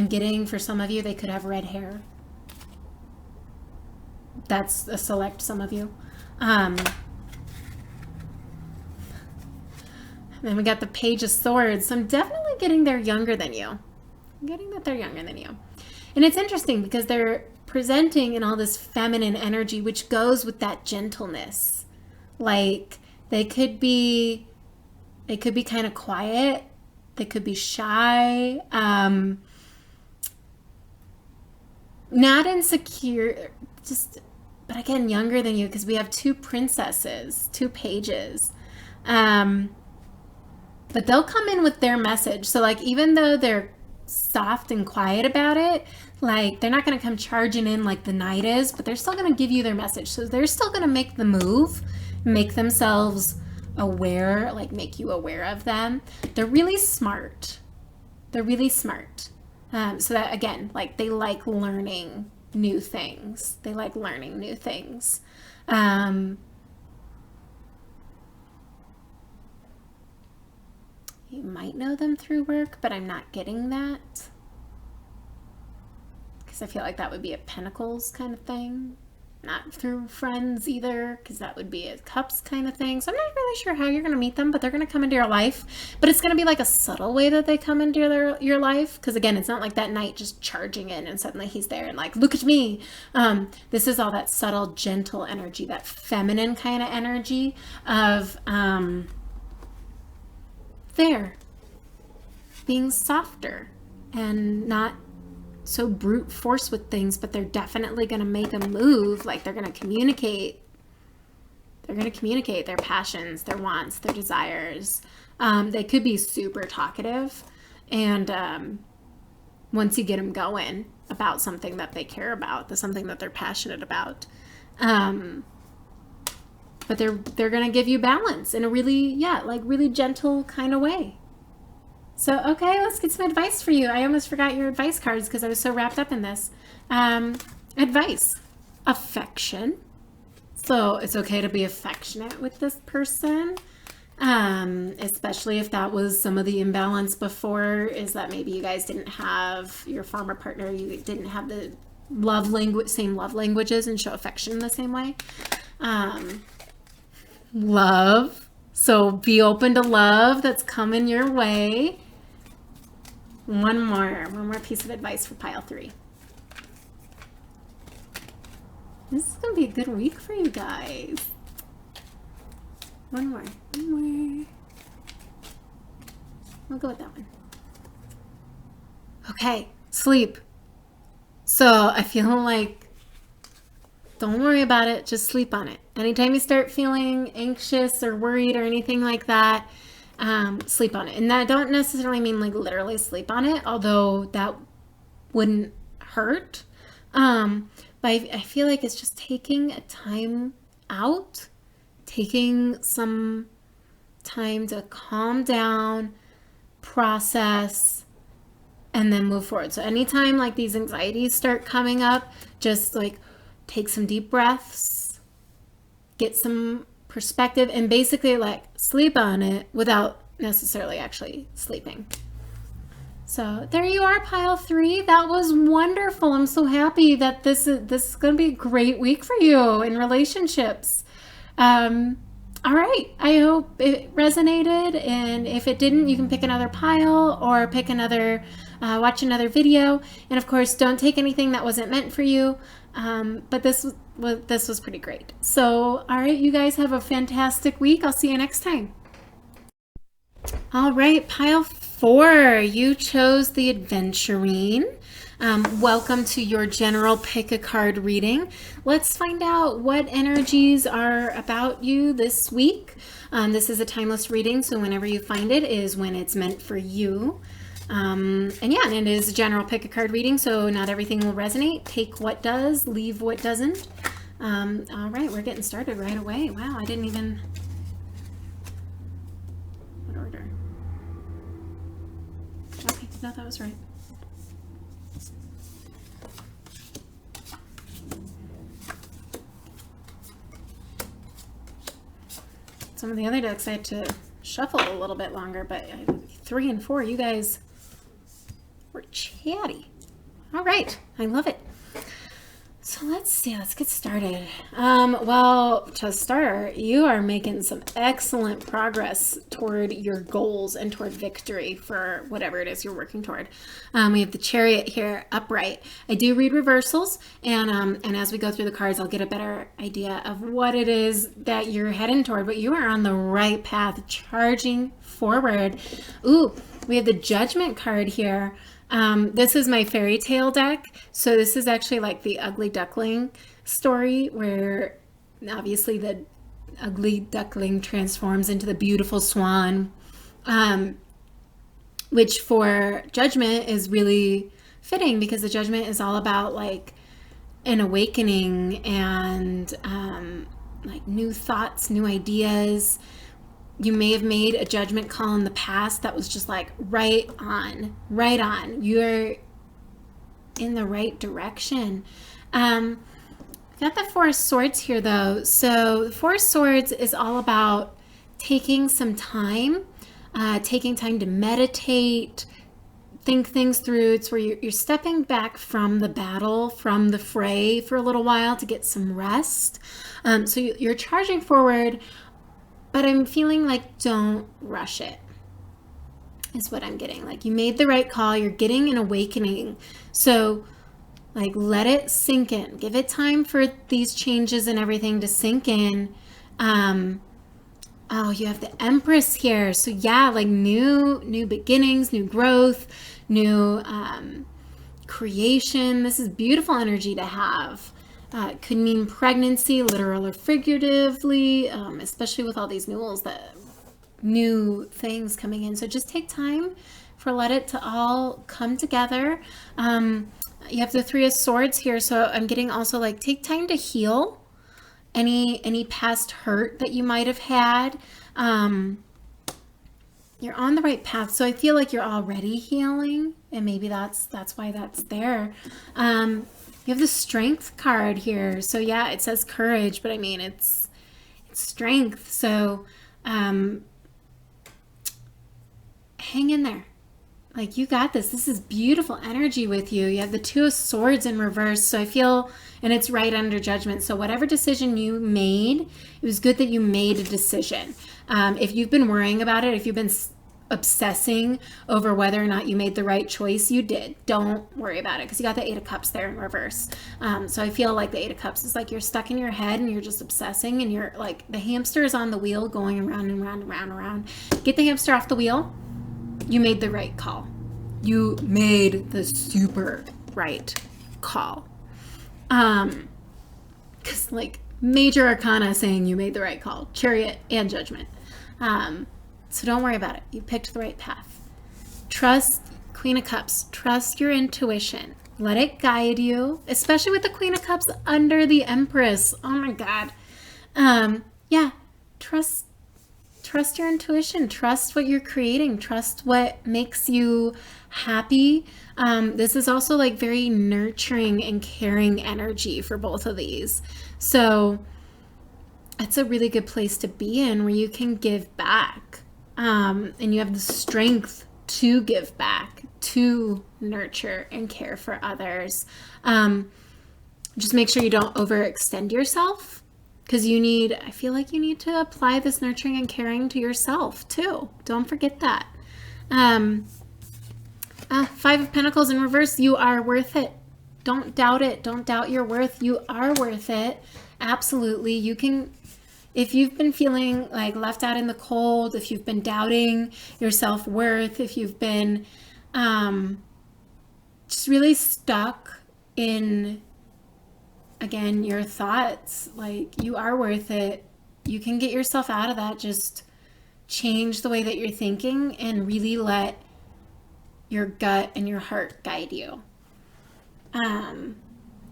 getting, for some of you, they could have red hair. That's a select some of you. Then we got the Page of Swords. So I'm definitely getting they're younger than you. I'm getting that they're younger than you. And it's interesting because they're presenting in all this feminine energy, which goes with that gentleness. Like they could be kind of quiet. They could be shy. Not insecure, just but again, younger than you, because we have two princesses, two pages. But they'll come in with their message. So like, even though they're soft and quiet about it, like they're not going to come charging in like the knight is, but they're still going to give you their message. So they're still going to make the move, make themselves aware, like make you aware of them. They're really smart. They're really smart. So that, again, like they like learning new things. They like learning new things. You might know them through work, but I'm not getting that. Because I feel like that would be a Pentacles kind of thing. Not through friends either, because that would be a Cups kind of thing. So I'm not really sure how you're going to meet them, but they're going to come into your life. But it's going to be like a subtle way that they come into your life. Because again, it's not like that knight just charging in and suddenly he's there and like, look at me. This is all that subtle, gentle energy, that feminine kind of energy of there being softer and not so brute force with things, but they're definitely going to make a move. Like they're going to communicate. They're going to communicate their passions, their wants, their desires. They could be super talkative, and once you get them going about something that they care about, something that they're passionate about, but they're going to give you balance in a really, like really gentle kind of way. So, okay, let's get some advice for you. I almost forgot your advice cards because I was so wrapped up in this. Advice. Affection. So it's okay to be affectionate with this person, especially if that was some of the imbalance before, is that maybe you guys didn't have your former partner, you didn't have the same love languages and show affection in the same way. Love. So be open to love that's coming your way. One more piece of advice for pile 3. This is going to be a good week for you guys. One more. We'll go with that one. Okay, sleep. So I feel like, don't worry about it, just sleep on it. Anytime you start feeling anxious or worried or anything like that, sleep on it. And that don't necessarily mean like literally sleep on it, although that wouldn't hurt. But I feel like it's just taking a time out, taking some time to calm down, process, and then move forward. So anytime like these anxieties start coming up, just like take some deep breaths, get some perspective, and basically like sleep on it without necessarily actually sleeping. So there you are, pile 3. That was wonderful. I'm so happy that this is going to be a great week for you in relationships. All right, I hope it resonated, and if it didn't, you can pick another pile or pick another, watch another video. And of course, don't take anything that wasn't meant for you. But this was pretty great. So, all right, you guys have a fantastic week. I'll see you next time. All right, pile 4, you chose the Adventurine. Welcome to your general pick a card reading. Let's find out what energies are about you this week. This is a timeless reading, so whenever you find it is when it's meant for you. And it is a general pick a card reading, so not everything will resonate. Take what does, leave what doesn't. All right, we're getting started right away. Wow, I didn't even... What order? Okay, no, that was right. Some of the other decks I had to shuffle a little bit longer, but 3 and 4, you guys were chatty. All right, I love it. So let's see, let's get started. Well, to start, you are making some excellent progress toward your goals and toward victory for whatever it is you're working toward. We have the Chariot here upright. I do read reversals, and as we go through the cards, I'll get a better idea of what it is that you're heading toward, but you are on the right path, charging forward. Ooh, we have the Judgment card here. This is my fairy tale deck. So this is actually like the ugly duckling story where obviously the ugly duckling transforms into the beautiful swan, which for Judgment is really fitting because the Judgment is all about like an awakening and like new thoughts, new ideas. You may have made a judgment call in the past that was just like right on, right on. You're in the right direction. Got the Four of Swords here though. So the Four of Swords is all about taking some time, taking time to meditate, think things through. It's where you're stepping back from the battle, from the fray for a little while to get some rest. So you're charging forward, but I'm feeling like don't rush it is what I'm getting. Like you made the right call. You're getting an awakening. So like let it sink in. Give it time for these changes and everything to sink in. Oh, you have the Empress here. So yeah, like new beginnings, new growth, new creation. This is beautiful energy to have. It could mean pregnancy, literal or figuratively, especially with all these new things coming in. So just take time let it to all come together. You have the Three of Swords here, so I'm getting also like take time to heal any past hurt that you might have had. You're on the right path, so I feel like you're already healing, and maybe that's why that's there. You have the Strength card here, so yeah, it says courage, but I mean it's strength. So hang in there. Like, you got this. This is beautiful energy with you. You have the Two of Swords in reverse. So I feel, and it's right under Judgment. So whatever decision you made, it was good that you made a decision. If you've been worrying about it, if you've been obsessing over whether or not you made the right choice, you did. Don't worry about it because you got the Eight of Cups there in reverse. So I feel like the Eight of Cups is like you're stuck in your head and you're just obsessing, and you're like the hamster is on the wheel going around and round and round and round. Get the hamster off the wheel. You made the right call. You made the super right call. Because like major arcana saying you made the right call, Chariot and Judgment. So don't worry about it. You picked the right path. Trust, Queen of Cups, trust your intuition. Let it guide you, especially with the Queen of Cups under the Empress. Oh my God. Yeah, trust your intuition. Trust what you're creating. Trust what makes you happy. This is also like very nurturing and caring energy for both of these. So it's a really good place to be in where you can give back. And you have the strength to give back, to nurture and care for others. Just make sure you don't overextend yourself. Because I feel like you need to apply this nurturing and caring to yourself too. Don't forget that. Five of Pentacles in reverse, you are worth it. Don't doubt it. Don't doubt your worth. You are worth it. Absolutely. You can, if you've been feeling like left out in the cold, if you've been doubting your self-worth, if you've been just really stuck in, again, your thoughts, like you are worth it. You can get yourself out of that. Just change the way that you're thinking and really let your gut and your heart guide you.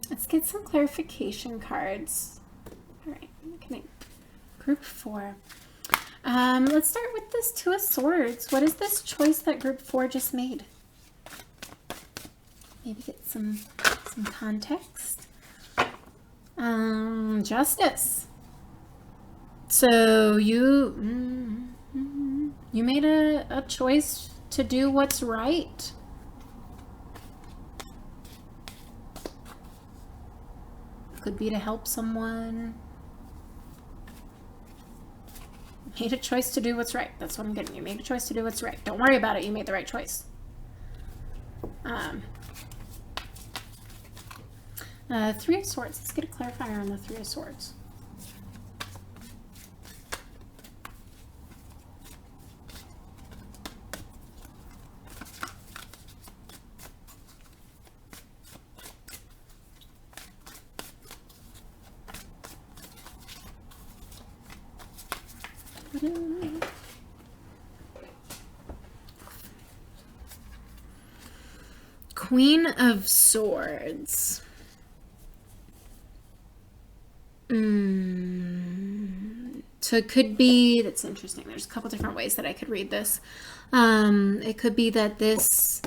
Let's get some clarification cards. All right, looking at group 4. Let's start with this Two of Swords. What is this choice that group 4 just made? Maybe get some context. Justice. So you made a choice to do what's right. Could be to help someone. Made a choice to do what's right. That's what I'm getting. You made a choice to do what's right. Don't worry about it. You made the right choice. Three of Swords. Let's get a clarifier on the Three of Swords. Queen of Swords. So it could be, that's interesting. There's a couple different ways that I could read this. It could be that this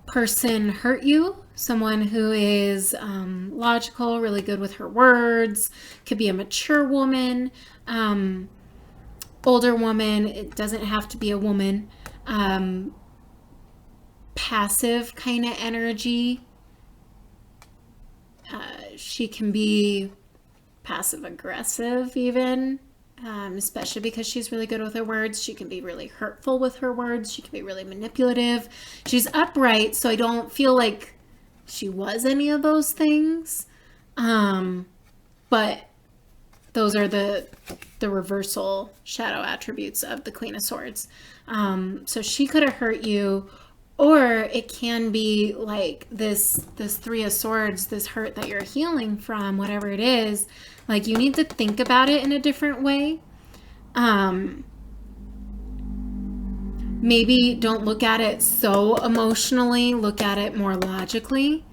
person hurt you, someone who is logical, really good with her words. Could be a mature woman, older woman. It doesn't have to be a woman. Passive kind of energy. She can be passive aggressive even, especially because she's really good with her words. She can be really hurtful with her words. She can be really manipulative. She's upright, so I don't feel like she was any of those things. But those are the reversal shadow attributes of the Queen of Swords. So she could have hurt you, or it can be like this Three of Swords, this hurt that you're healing from, whatever it is. Like, you need to think about it in a different way. Maybe don't look at it so emotionally. Look at it more logically.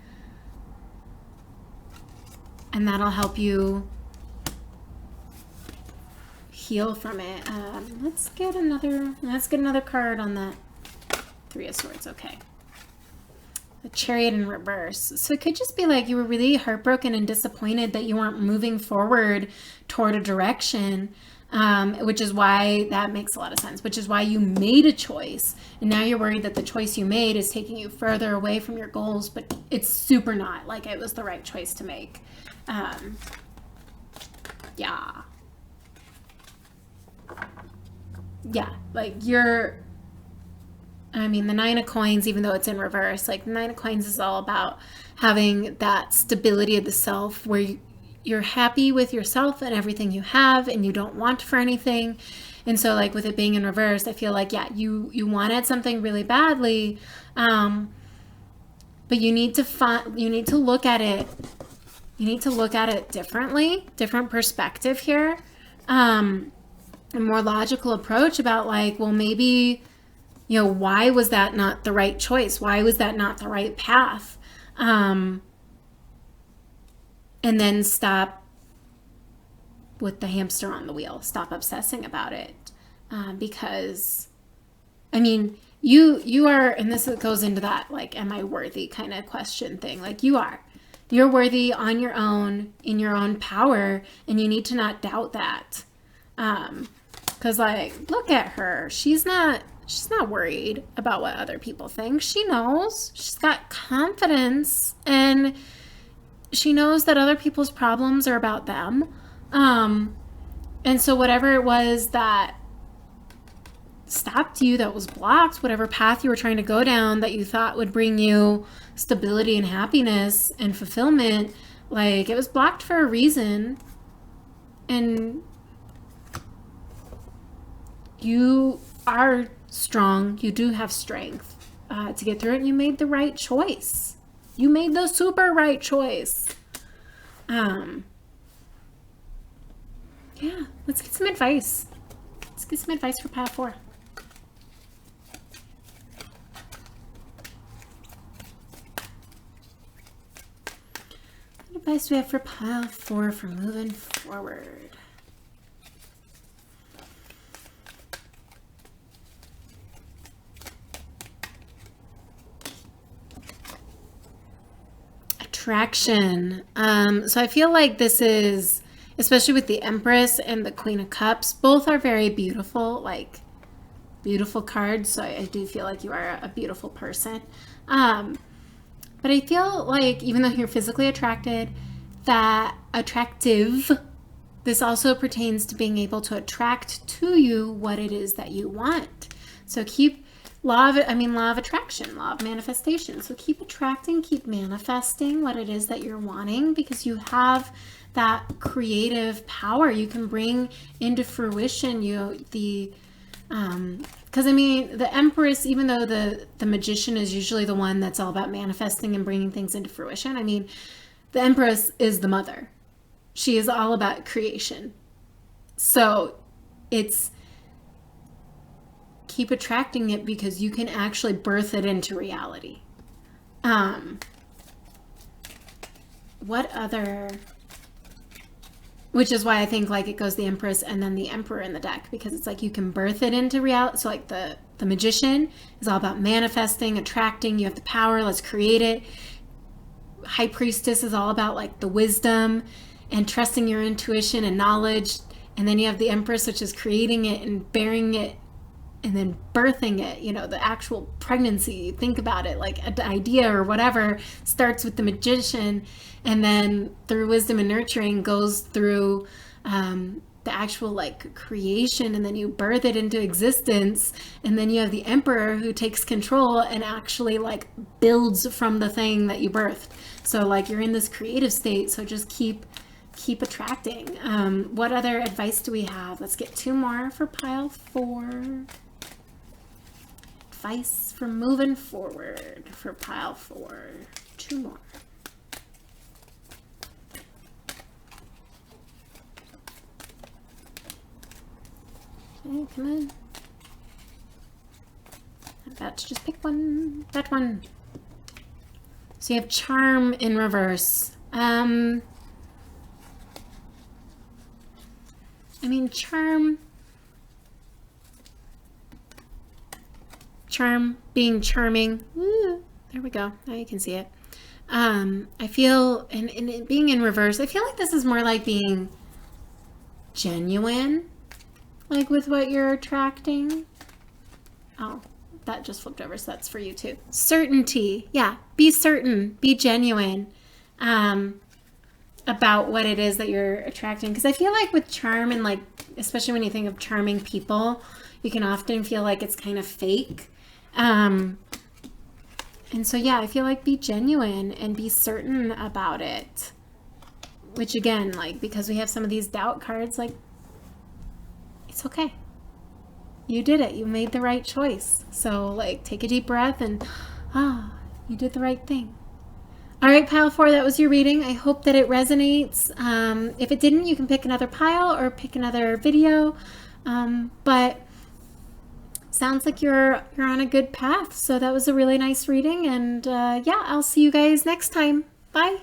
And that'll help you heal from it. Let's get another card on that Three of Swords. Okay. The Chariot in reverse. So it could just be like you were really heartbroken and disappointed that you weren't moving forward toward a direction, which is why that makes a lot of sense, which is why you made a choice. And now you're worried that the choice you made is taking you further away from your goals, but it's super not. Like, it was the right choice to make. Yeah. Yeah, like the Nine of Coins, even though it's in reverse, like the Nine of Coins is all about having that stability of the self where you're happy with yourself and everything you have and you don't want for anything. And so, like, with it being in reverse, I feel like, yeah, you wanted something really badly, but you need to look at it. You need to look at it differently, different perspective here, a more logical approach about, like, well, maybe, why was that not the right choice? Why was that not the right path? And then stop with the hamster on the wheel. Stop obsessing about it. Because, you are, and this goes into that, like, am I worthy kind of question thing. Like, you are. You're worthy on your own, in your own power, and you need to not doubt that. Because, like, look at her. She's not worried about what other people think. She knows. She's got confidence, and she knows that other people's problems are about them. And so whatever it was that stopped you, that was blocked, whatever path you were trying to go down that you thought would bring you stability and happiness and fulfillment, like, it was blocked for a reason. And you are strong. You do have strength to get through it, and you made the right choice. You made the super right choice. Yeah, let's get some advice. Let's get some advice for pile 4. What advice do we have for pile 4 for moving forward? Attraction. So I feel like this is, especially with the Empress and the Queen of Cups, both are very beautiful, like beautiful cards. So I do feel like you are a beautiful person. But I feel like even though you're physically attractive, this also pertains to being able to attract to you what it is that you want. So keep law of attraction, law of manifestation. So keep attracting, keep manifesting what it is that you're wanting, because you have that creative power you can bring into fruition. The Empress, even though the magician is usually the one that's all about manifesting and bringing things into fruition, the Empress is the mother. She is all about creation. So it's keep attracting it because you can actually birth it into reality. Um, what other, which is why I think like it goes the Empress and then the Emperor in the deck, because it's like you can birth it into reality. So like the Magician is all about manifesting, attracting. You have the power, let's create it. High Priestess is all about like the wisdom and trusting your intuition and knowledge. And then you have the Empress, which is creating it and bearing it and then birthing it, you know, the actual pregnancy. Think about it, like an idea or whatever starts with the Magician, and then through wisdom and nurturing goes through the actual like creation, and then you birth it into existence. And then you have the Emperor who takes control and actually like builds from the thing that you birthed. So like you're in this creative state, so just keep attracting. What other advice do we have? Let's get 2 more for pile 4. Advice for moving forward for pile 4. 2 more. Okay, come on. I'm about to just pick one. That one. So you have Charm in reverse. I mean, charm, being charming. Woo, there we go. Now you can see it. I feel, and being in reverse, I feel like this is more like being genuine, like with what you're attracting. Oh, that just flipped over, so that's for you too. Certainty. Yeah, be certain, be genuine. About what it is that you're attracting, because I feel like with charm, and like especially when you think of charming people, you can often feel like it's kind of fake, and so yeah, I feel like be genuine and be certain about it, which again, like because we have some of these doubt cards, like it's okay, you did it, you made the right choice. So like take a deep breath and you did the right thing. All right, pile 4, that was your reading. I hope that it resonates. If it didn't, you can pick another pile or pick another video. But sounds like you're on a good path. So that was a really nice reading. And yeah, I'll see you guys next time. Bye.